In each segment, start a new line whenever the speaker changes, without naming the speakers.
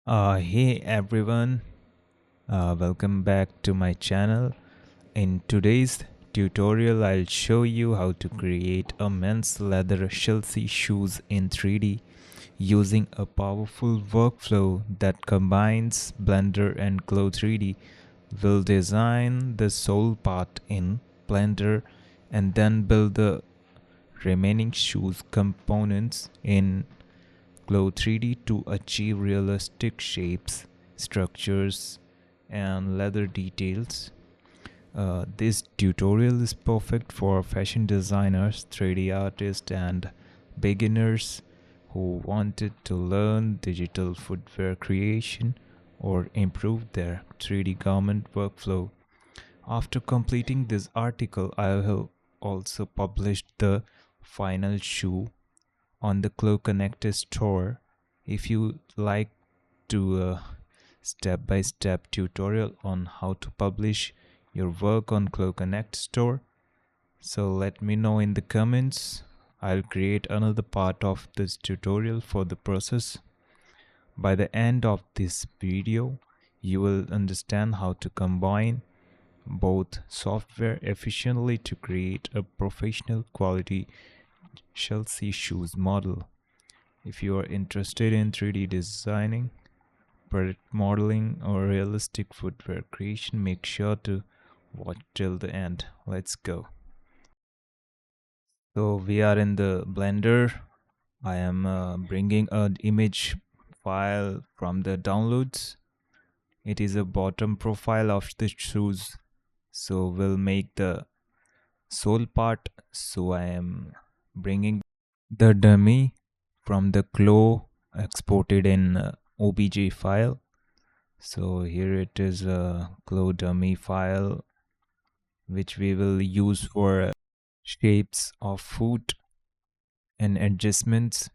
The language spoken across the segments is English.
Hey everyone, welcome back to my channel. In today's tutorial, I'll show you how to create a men's leather Chelsea shoes in 3D using a powerful workflow that combines Blender and CLO3D. We'll design the sole part in Blender and then build the remaining shoes components in Glow 3D to achieve realistic shapes, structures, and leather details. This tutorial is perfect for fashion designers, 3D artists, and beginners who wanted to learn digital footwear creation or improve their 3D garment workflow. After completing this article, I will also publish the final shoe on the Clo Connector store. If you like to step-by-step tutorial on how to publish your work on Clo Connect store, so let me know in the comments. I'll create another part of this tutorial for the process. By the end of this video, you will understand how to combine both software efficiently to create a professional quality Chelsea shoes model. If you are interested in 3D designing, product modeling, or realistic footwear creation, make sure to watch till the end. Let's go. So we are in the Blender. I am bringing an image file from the downloads. It is a bottom profile of the shoes. So we'll make the sole part. So I am bringing the dummy from the Clo exported in OBJ file. So here it is a Clo dummy file which we will use for shapes of foot and adjustments.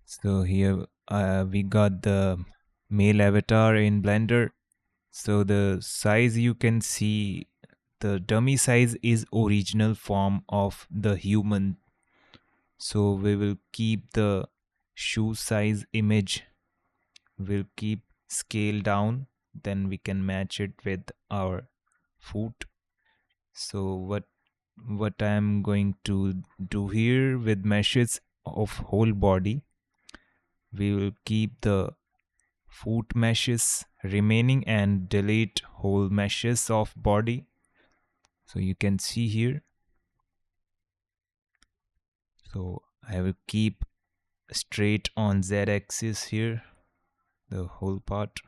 So here we got the male avatar in Blender. So the size you can see, the dummy size is original form of the human. So we will keep the shoe size image, we'll keep scale down, then we can match it with our foot. So what I'm going to do here with meshes of whole body, we will keep the foot meshes remaining and delete whole meshes of body. So you can see here. So I will keep straight on Z axis here, the whole part,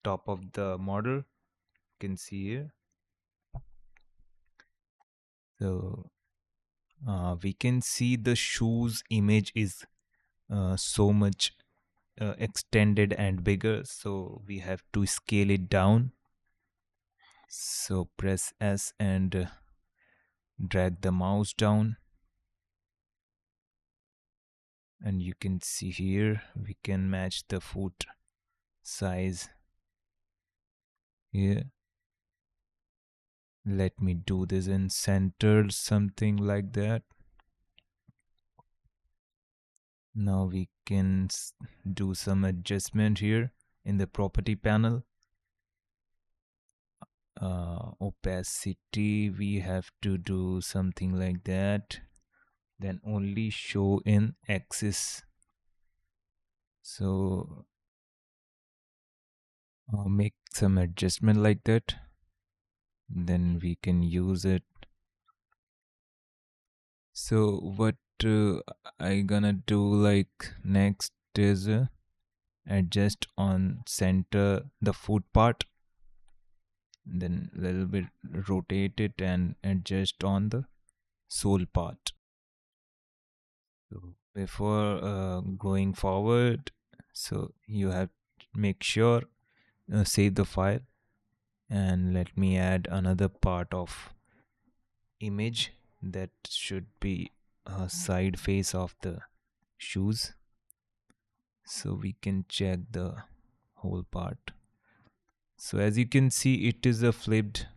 top of the model, you can see here. So we can see the shoes image is so much extended and bigger, so we have to scale it down. So press S and drag the mouse down, and you can see here we can match the foot size here. Let me do this in center, something like that. Now we can do some adjustment here in the property panel. Opacity, we have to do something like that, then only show in axis. So make some adjustment like that, then we can use it. So what I gonna do like next is adjust on center the foot part, then a little bit rotate it and adjust on the sole part. So before going forward, so you have to make sure save the file, and let me add another part of image that should be a side face of the shoes, so we can check the whole part. So as you can see, it is a flipped,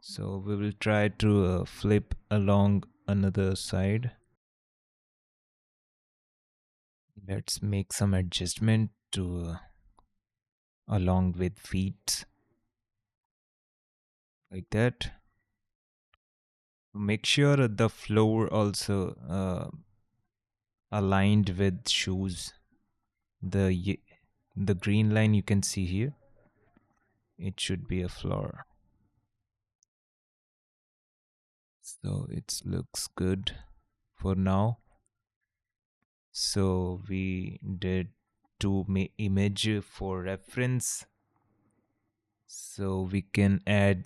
so we will try to flip along another side. Let's make some adjustment to along with feet like that. Make sure the floor also aligned with shoes. The green line you can see here, it should be a floor. So it looks good for now. So we did two image for reference. So we can add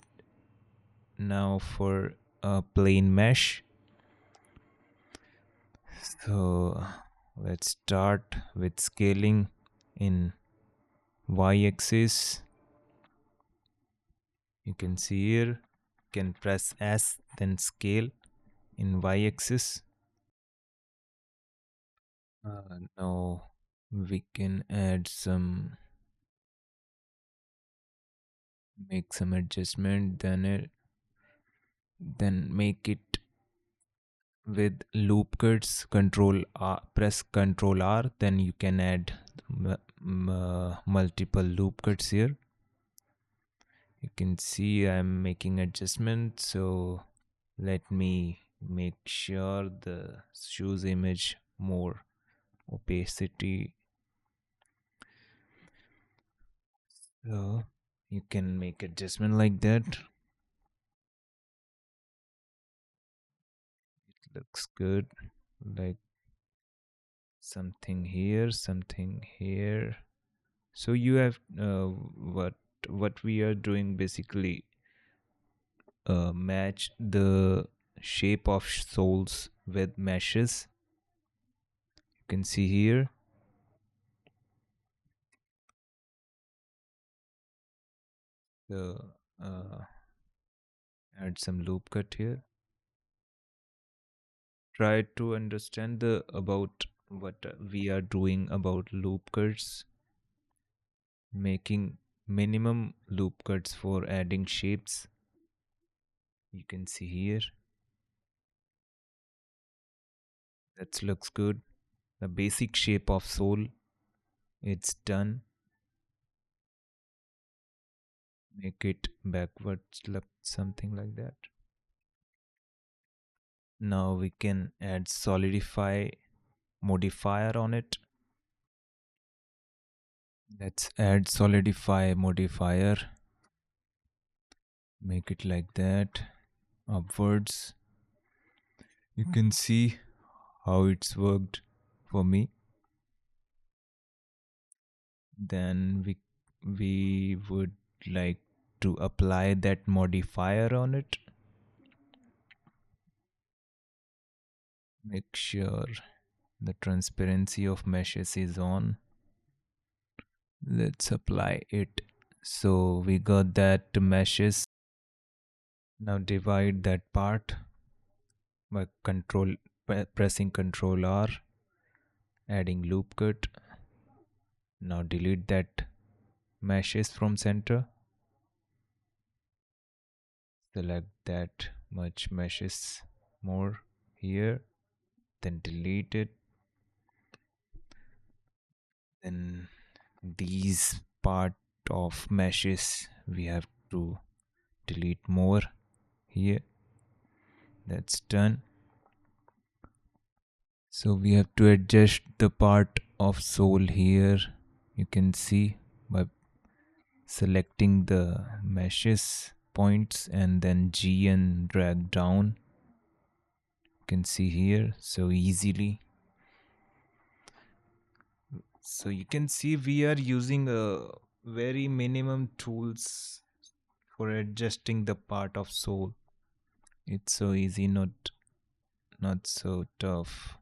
now for a plain mesh. So let's start with scaling in y-axis. You can see here, you can press S then scale in y-axis. Now we can add some, make some adjustment, then make it with loop cuts. Control R, press Control R, then you can add multiple loop cuts here. You can see I'm making adjustments, so let me make sure the shoes image more opacity. So you can make adjustment like that. It looks good, like something here, something here. So you have what we are doing basically, match the shape of soles with meshes. You can see here. So add some loop cut here. Try to understand the about what we are doing about loop cuts, making minimum loop cuts for adding shapes. You can see here. That looks good. The basic shape of sole, it's done. Make it backwards, look something like that. Now we can add solidify modifier on it. Let's add solidify modifier. Make it like that, upwards. You can see how it's worked for me. Then we would like to apply that modifier on it. Make sure the transparency of meshes is on. Let's apply it. So we got that meshes. Now divide that part by pressing Control R, adding loop cut. Now delete that meshes from center. Select that much meshes more here, then delete it. Then these part of meshes we have to delete more here. That's done. So we have to adjust the part of sole here. You can see by selecting the meshes points and then G and drag down. You can see here so easily. So you can see we are using a very minimum tools for adjusting the part of sole. It's so easy, not so tough.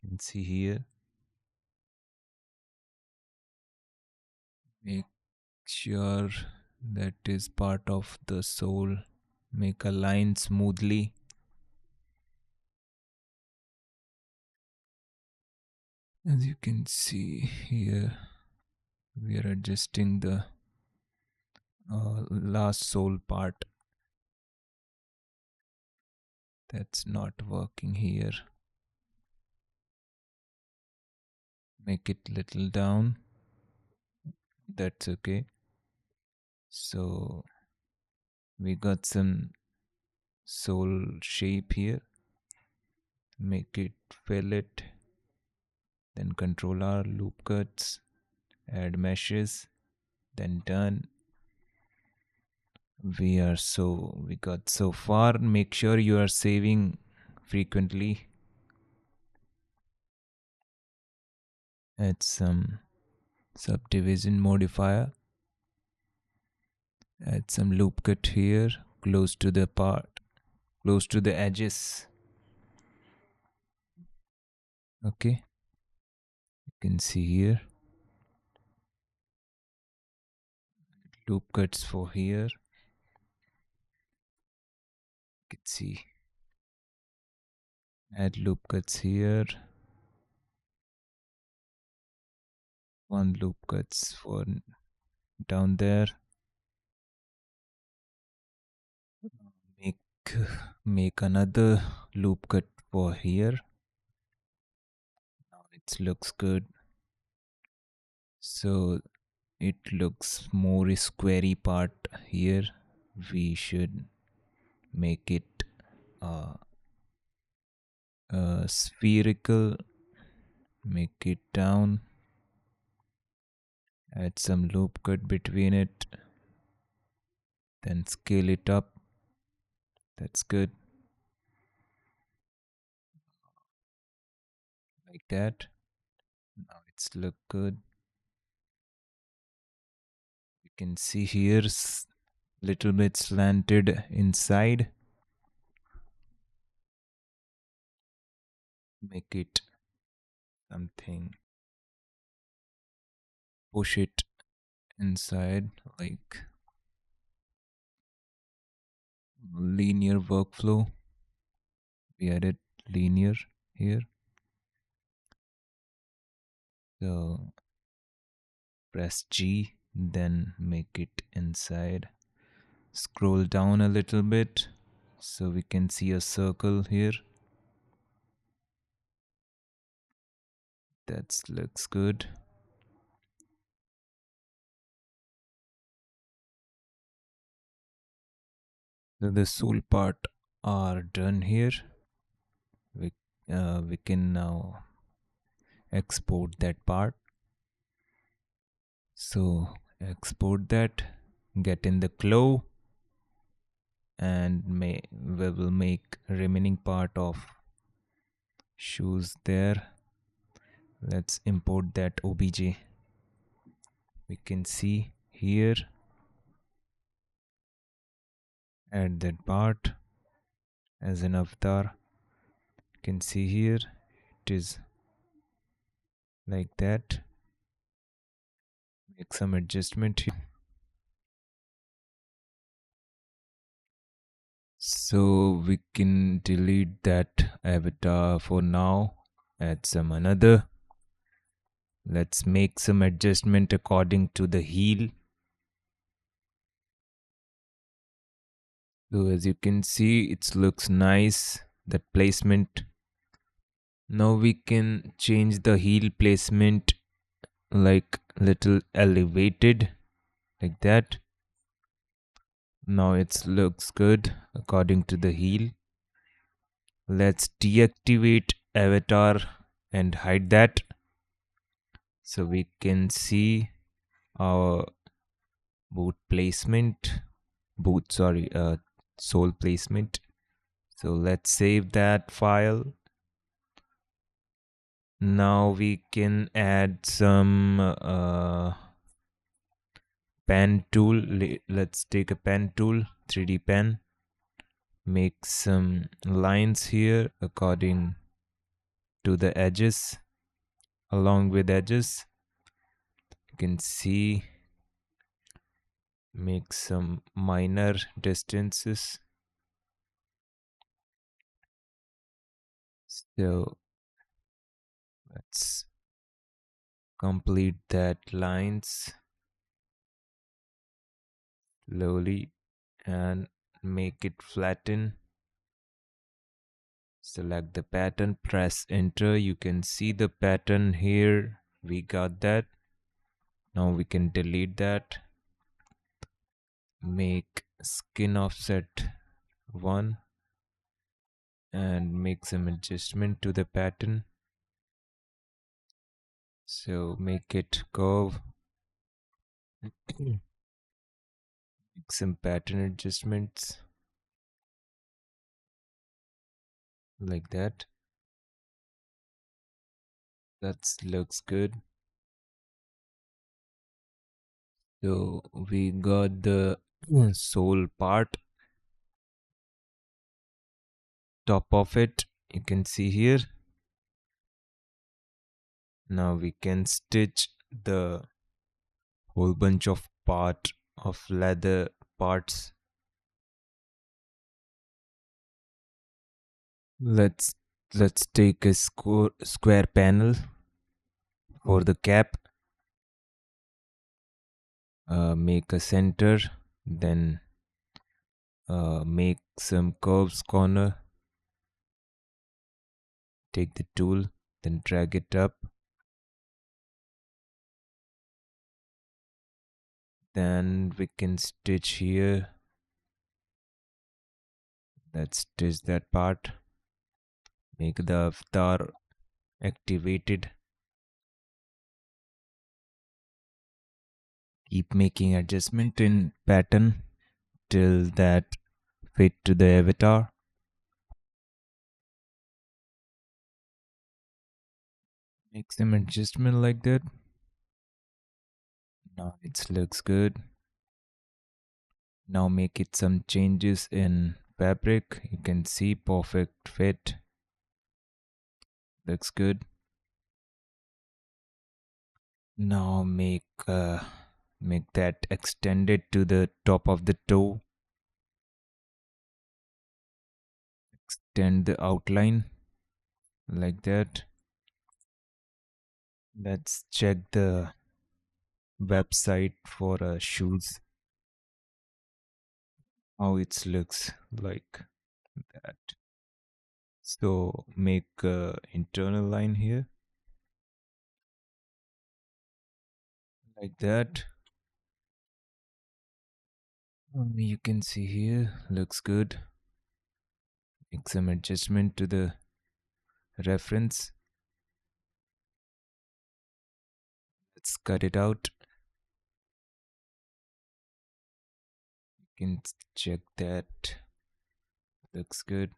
You can see here. Make sure that is part of the sole. Make a line smoothly. As you can see here, we are adjusting the last sole part. That's not working here. make it little down. That's okay. So we got some sole shape here. Make it fill it. Then control our loop cuts. Add meshes. Then done. We got so far. Make sure you are saving frequently. Add some subdivision modifier. Add some loop cut here, close to the part, close to the edges. Okay, you can see here loop cuts for here. You can see add loop cuts here. One loop cuts for down there. Make make another loop cut for here. Now it looks good. So it looks more squarey part here. We should make it spherical. Make it down. Add some loop cut between it. Then scale it up. That's good. Like that. Now it's look good. You can see here little bit slanted inside. Make it something. Push it inside like linear workflow. We added linear here. So press G, then make it inside. Scroll down a little bit so we can see a circle here. That looks good. So the sole part are done here. We can now export that part. So export that, get in the CLO, and we will make remaining part of shoes there. Let's import that obj. We can see here, add that part as an avatar. You can see here it is like that. Make some adjustment here. So we can delete that avatar for now. Add some another. Let's make some adjustment according to the heel. So as you can see, it looks nice, that placement. Now we can change the heel placement like little elevated like that. Now it looks good according to the heel. Let's deactivate avatar and hide that so we can see our boot placement, sole placement. So let's save that file. Now we can add some pen tool. Let's take a pen tool, 3D pen. Make some lines here according to the edges, along with edges. You can see, make some minor distances. So let's complete that lines slowly and make it flatten. Select the pattern, press enter. You can see the pattern here We got that. Now we can delete that. Make skin offset 1 and make some adjustment to the pattern. So make it curve. Make some pattern adjustments like that. That looks good. So we got the sole part, top of it. You can see here. Now we can stitch the whole bunch of part of leather parts. Let's let's take a square panel for the cap. Make a center, then make some curves corner. Take the tool, then drag it up. Then we can stitch here. Let's stitch that part. Make the avatar activated. Keep making adjustment in pattern till that fit to the avatar. Make some adjustment like that. Now it looks good. Now make it some changes in fabric. You can see perfect fit. Looks good. Now make that extended to the top of the toe. Extend the outline like that. Let's check the website for shoes. How it looks like that. So make internal line here like that. You can see here looks good. Make some adjustment to the reference. Let's cut it out. You can check that. Looks good.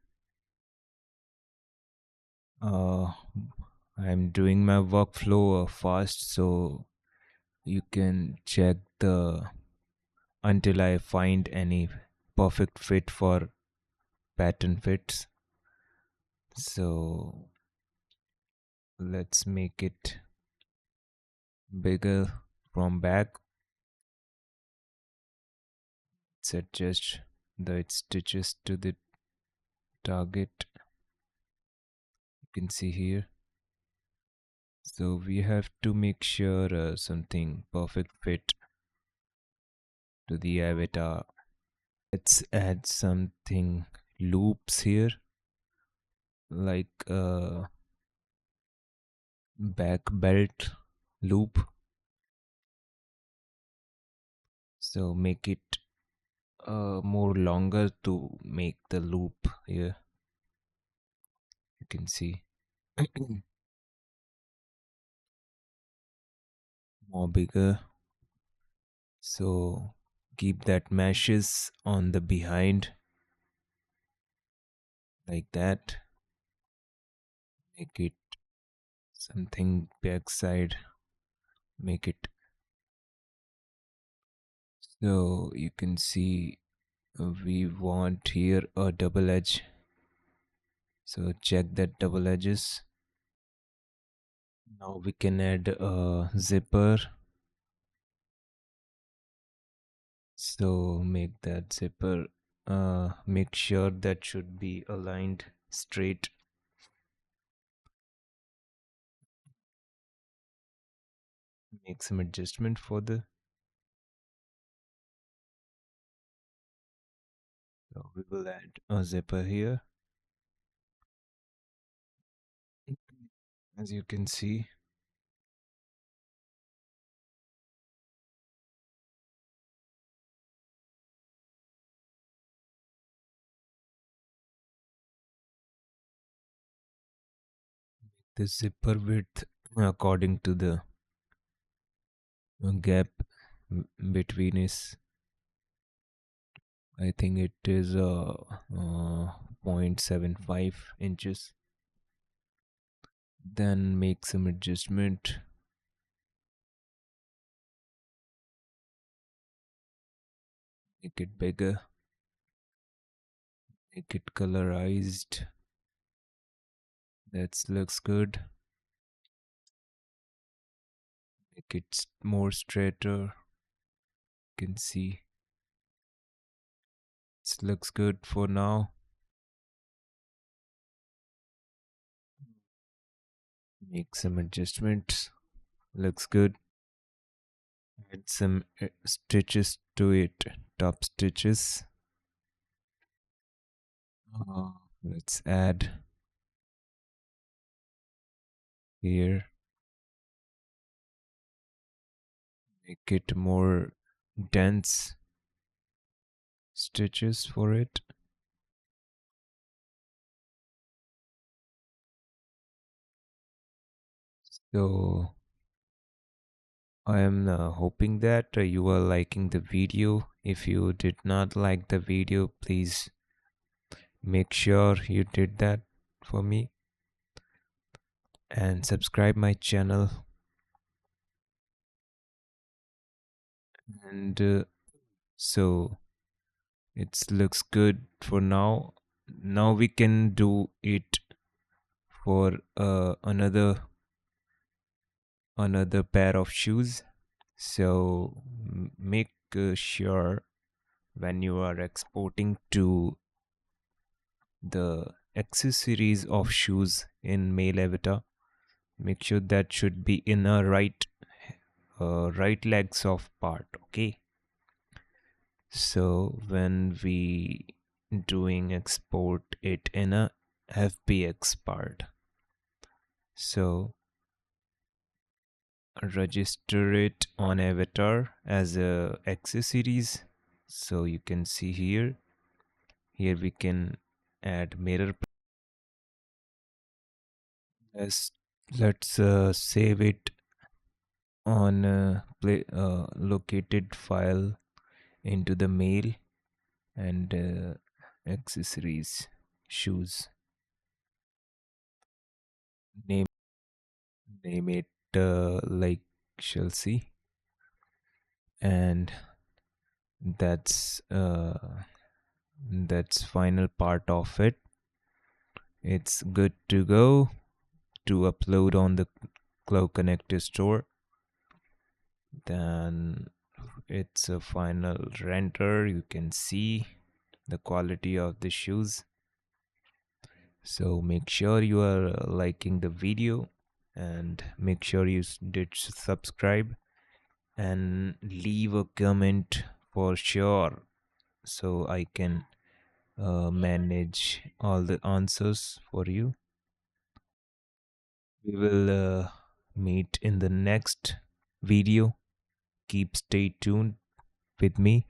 Uh, I'm doing my workflow fast, so you can check the until I find any perfect fit for pattern fits. So let's make it bigger from back. Let's adjust the stitches to the target. You can see here. So we have to make sure something perfect fit to the avatar. Let's add something loops here, like a back belt loop. So make it more longer to make the loop here. You can see more bigger. So keep that meshes on the behind like that. Make it something backside. Make it so you can see we want here a double edge. So check that double edges. Now we can add a zipper. So make that zipper, make sure that should be aligned straight. Make some adjustment for the, so we will add a zipper here. As you can see, the zipper width according to the gap between is, I think it is 0.75 inches. Then make some adjustment, make it bigger, make it colorized. That looks good. Make it more straighter. You can see it looks good for now. Make some adjustments. Looks good. Add some stitches to it. Top stitches. Let's add here. Make it more dense stitches for it. So I am hoping that you are liking the video. If you did not like the video, please make sure you did that for me and subscribe my channel. And so it looks good for now. Now we can do it for another pair of shoes. So make sure when you are exporting to the accessories of shoes in male avatar, make sure that should be in a right legs of part. Okay, so when we doing export it in a fbx part, so register it on avatar as a accessories. So you can see here we can add mirror. Let's save it on located file into the mail and accessories shoes. Name it like Chelsea, and that's final part of it. It's good to go to upload on the Cloud Connector store. Then it's a final render. You can see the quality of the shoes. So make sure you are liking the video and make sure you did subscribe and leave a comment for sure, so I can manage all the answers for you. We will meet in the next video. Keep stay tuned with me.